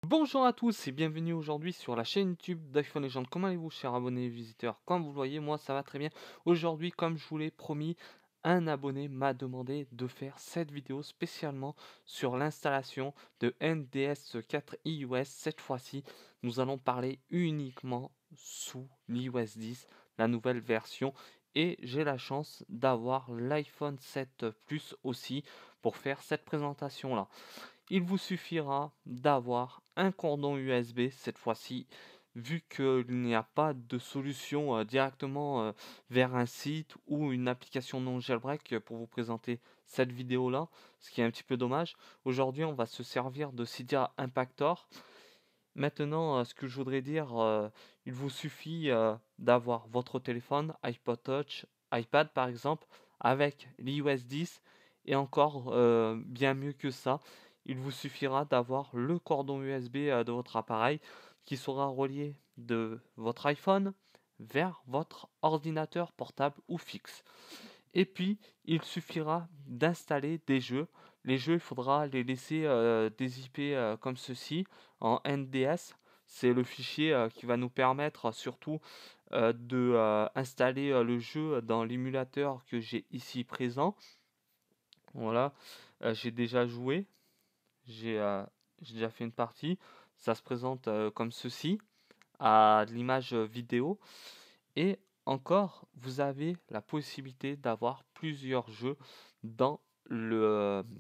Bonjour à tous et bienvenue aujourd'hui sur la chaîne YouTube d'iPhone Legend. Comment allez-vous, chers abonnés et visiteurs? Comme vous le voyez, moi ça va très bien. Aujourd'hui, comme je vous l'ai promis, un abonné m'a demandé de faire cette vidéo spécialement sur l'installation de NDS 4 iOS. Cette fois-ci, nous allons parler uniquement sous l'iOS 10, la nouvelle version. Et j'ai la chance d'avoir l'iPhone 7 Plus aussi pour faire cette présentation-là. Il vous suffira d'avoir un cordon USB cette fois-ci, vu qu'il n'y a pas de solution directement vers un site ou une application non jailbreak pour vous présenter cette vidéo-là, ce qui est un petit peu dommage. Aujourd'hui, on va se servir de Cydia Impactor. Maintenant, ce que je voudrais dire, il vous suffit d'avoir votre téléphone, iPod Touch, iPad par exemple, avec l'iOS 10 et encore bien mieux que ça, il vous suffira d'avoir le cordon USB de votre appareil qui sera relié de votre iPhone vers votre ordinateur portable ou fixe. Et puis, il suffira d'installer des jeux. Les jeux, il faudra les laisser dézipper comme ceci en NDS. C'est le fichier qui va nous permettre surtout de installer le jeu dans l'émulateur que j'ai ici présent. Voilà, j'ai déjà joué, j'ai j'ai déjà fait une partie. Ça se présente comme ceci, à l'image vidéo. Et encore, vous avez la possibilité d'avoir plusieurs jeux dans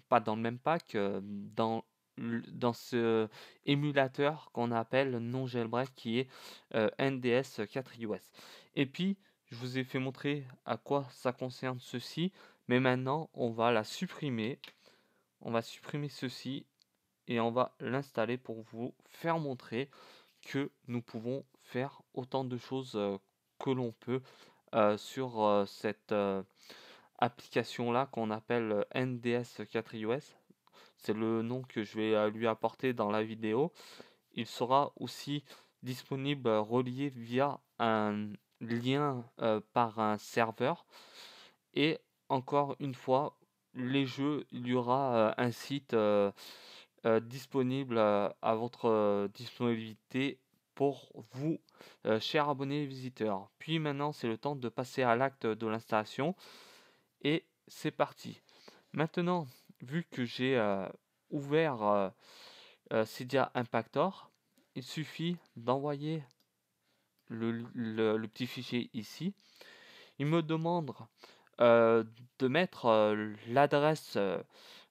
pas dans le même pack, dans ce émulateur qu'on appelle non jailbreak qui est NDS 4 iOS. Et puis, je vous ai fait montrer à quoi ça concerne ceci, mais maintenant on va la supprimer. On va supprimer ceci et on va l'installer pour vous faire montrer que nous pouvons faire autant de choses que l'on peut sur cette application-là qu'on appelle NDS 4 iOS. C'est le nom que je vais lui apporter dans la vidéo. Il sera aussi disponible relié via un lien par un serveur. Et encore une fois, les jeux, il y aura un site disponible à votre disponibilité pour vous, chers abonnés et visiteurs. Puis maintenant, c'est le temps de passer à l'acte de l'installation. Et c'est parti. Maintenant, vu que j'ai ouvert Cydia Impactor, il suffit d'envoyer le petit fichier ici. Il me demande euh, de mettre l'adresse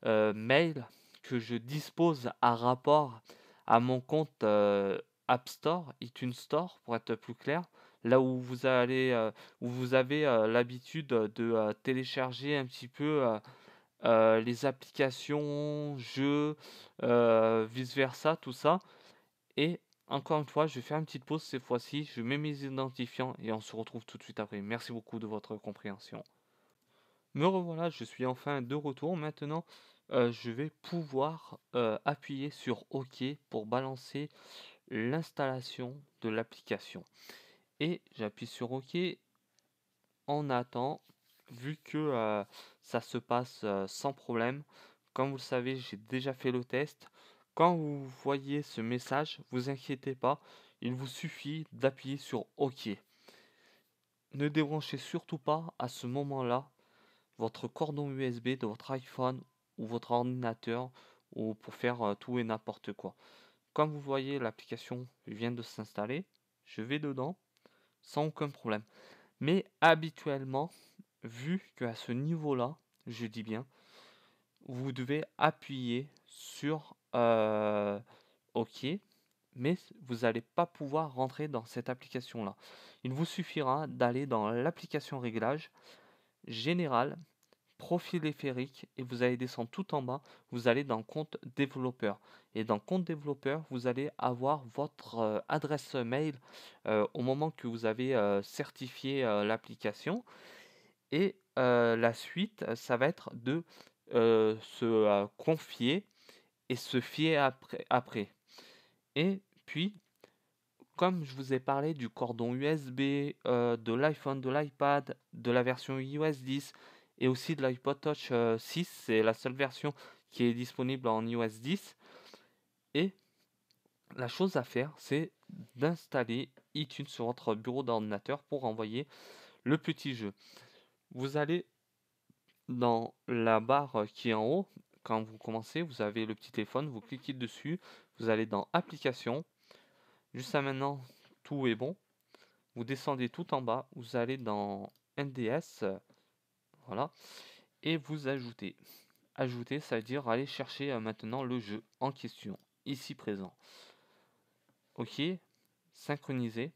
mail que je dispose à rapport à mon compte App Store, iTunes Store pour être plus clair, là où vous allez, où vous avez l'habitude de télécharger un petit peu les applications, jeux, vice versa, tout ça. Et encore une fois, je vais faire une petite pause cette fois-ci, je mets mes identifiants et on se retrouve tout de suite après. Merci beaucoup de votre compréhension. Me revoilà, je suis enfin de retour. Maintenant, je vais pouvoir appuyer sur OK pour balancer l'installation de l'application. Et j'appuie sur OK, on attend, vu que ça se passe sans problème. Comme vous le savez, j'ai déjà fait le test. Quand vous voyez ce message, vous inquiétez pas, il vous suffit d'appuyer sur OK. Ne débranchez surtout pas à ce moment-là votre cordon USB de votre iPhone ou votre ordinateur ou pour faire tout et n'importe quoi. Comme vous voyez, l'application vient de s'installer. Je vais dedans sans aucun problème. Mais habituellement, vu qu'à ce niveau-là, je dis bien, vous devez appuyer sur OK, mais vous n'allez pas pouvoir rentrer dans cette application-là. Il vous suffira d'aller dans l'application réglage, général, profil ériphérique et vous allez descendre tout en bas, vous allez dans compte développeur. Et dans compte développeur, vous allez avoir votre adresse mail au moment que vous avez certifié l'application. Et la suite, ça va être de se confier et se fier après. Et puis, comme je vous ai parlé du cordon USB, de l'iPhone, de l'iPad, de la version iOS 10 et aussi de l'iPod Touch 6, c'est la seule version qui est disponible en iOS 10. Et La chose à faire, c'est d'installer iTunes sur votre bureau d'ordinateur pour envoyer le petit jeu. Vous allez dans la barre qui est en haut. Quand vous commencez, vous avez le petit téléphone, vous cliquez dessus, vous allez dans Applications. Jusqu'à maintenant, tout est bon. Vous descendez tout en bas, vous allez dans NDS, voilà, et vous ajoutez. Ajouter, ça veut dire aller chercher maintenant le jeu en question, ici présent. Ok, synchroniser.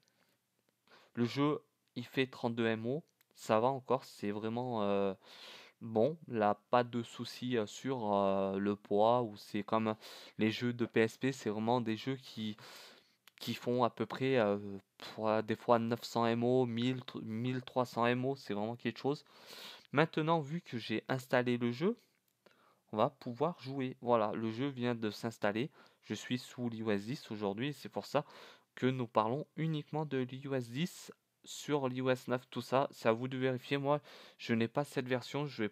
Le jeu, il fait 32 MO, ça va encore, c'est vraiment bon. Là, pas de souci sur le poids, ou c'est comme les jeux de PSP, c'est vraiment des jeux qui font à peu près des fois 900 MO, 1000, 1300 MO, c'est vraiment quelque chose. Maintenant, vu que j'ai installé le jeu, on va pouvoir jouer. Voilà, le jeu vient de s'installer. Je suis sous l'iOS 10 aujourd'hui, c'est pour ça que nous parlons uniquement de l'iOS 10 sur l'iOS 9. Tout ça, c'est à vous de vérifier. Moi, je n'ai pas cette version, je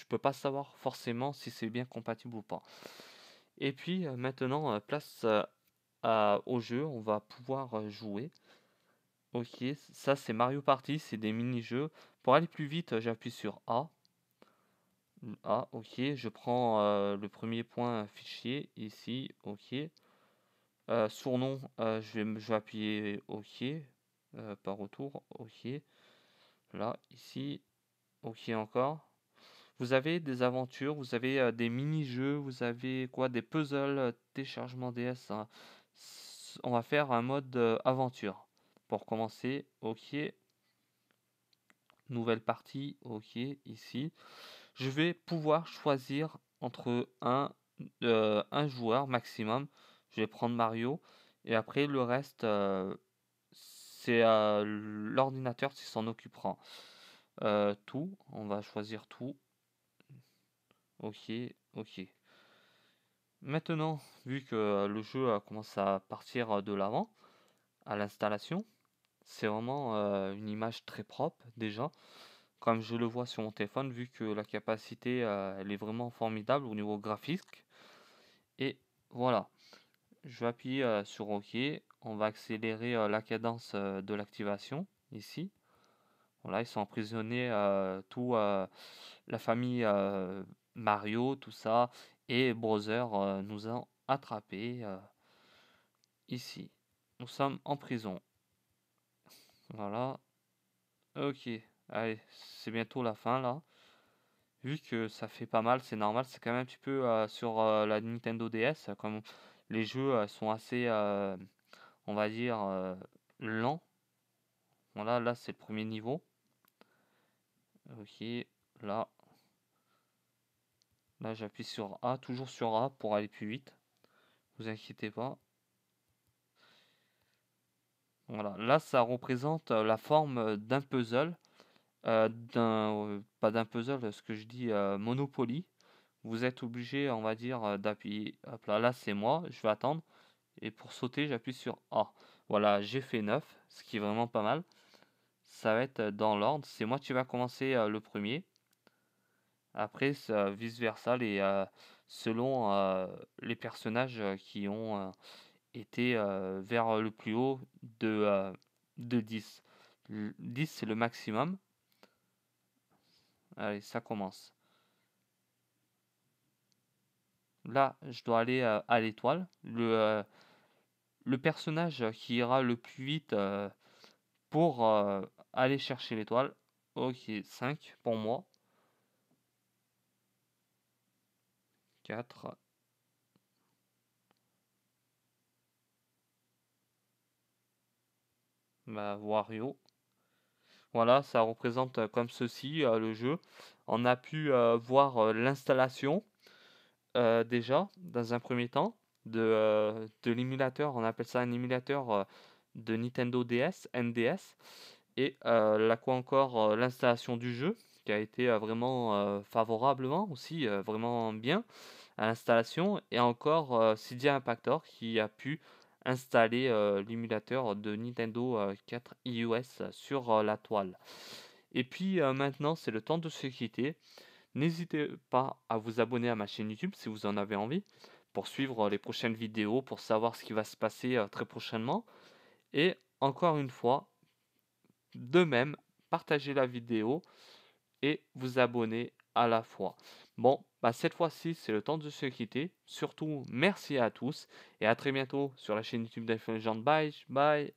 peux pas savoir forcément si c'est bien compatible ou pas. Et puis maintenant, place au jeu, on va pouvoir jouer. Ok, ça c'est Mario Party, c'est des mini-jeux. Pour aller plus vite, j'appuie sur A. Ah, ok, je prends le premier point fichier ici, ok. Surnom, je vais appuyer ok, par retour, ok. Là, ici, ok encore. Vous avez des aventures, vous avez des mini-jeux, vous avez quoi, des puzzles, téléchargement DS, hein. On va faire un mode aventure. Pour commencer, ok. Nouvelle partie, ok, ici. Je vais pouvoir choisir entre un joueur maximum. Je vais prendre Mario. Et après, le reste, c'est l'ordinateur qui s'en occupera. Tout, on va choisir tout. Ok, ok. Maintenant, vu que le jeu commence à partir de l'avant, à l'installation, c'est vraiment une image très propre déjà. Comme je le vois sur mon téléphone, vu que la capacité elle est vraiment formidable au niveau graphique. Et voilà, je vais appuyer sur OK. On va accélérer la cadence de l'activation ici. Voilà, ils sont emprisonnés, tout la famille Mario, tout ça, et Bowser nous a attrapés ici. Nous sommes en prison. Voilà, ok. Allez, c'est bientôt la fin là. Vu que ça fait pas mal, c'est normal, c'est quand même un petit peu sur la Nintendo DS, comme les jeux sont assez, on va dire, lents. Voilà, là c'est le premier niveau. Ok, là, là j'appuie sur A, toujours sur A pour aller plus vite. Vous inquiétez pas. Voilà, là ça représente la forme d'un puzzle, pas d'un puzzle, ce que je dis, Monopoly. Vous êtes obligé, on va dire, d'appuyer. Hop là, là c'est moi, je vais attendre. Et pour sauter, j'appuie sur A. Voilà, j'ai fait 9, ce qui est vraiment pas mal. Ça va être dans l'ordre. C'est moi qui va commencer le premier. Après, vice versa, selon les personnages qui ont été vers le plus haut de 10. 10, c'est le maximum. Allez, ça commence. Là, je dois aller à l'étoile. Le personnage qui ira le plus vite pour aller chercher l'étoile. Ok, 5 pour moi. 4. Bah, Wario. Voilà, ça représente comme ceci le jeu. On a pu voir l'installation déjà dans un premier temps de l'émulateur. On appelle ça un émulateur de Nintendo DS, NDS. Et là quoi encore, l'installation du jeu qui a été vraiment favorablement aussi, vraiment bien à l'installation. Et encore CD Impactor qui a pu installer l'émulateur de Nintendo 4 iOS sur la toile. Et puis maintenant, c'est le temps de se quitter. N'hésitez pas à vous abonner à ma chaîne YouTube si vous en avez envie. pour suivre les prochaines vidéos, pour savoir ce qui va se passer très prochainement. Et encore une fois, de même, partagez la vidéo et vous abonner à la fois. Bon, bah cette fois-ci, c'est le temps de se quitter. Surtout, merci à tous et à très bientôt sur la chaîne YouTube d'iPhone Legend. Bye, bye.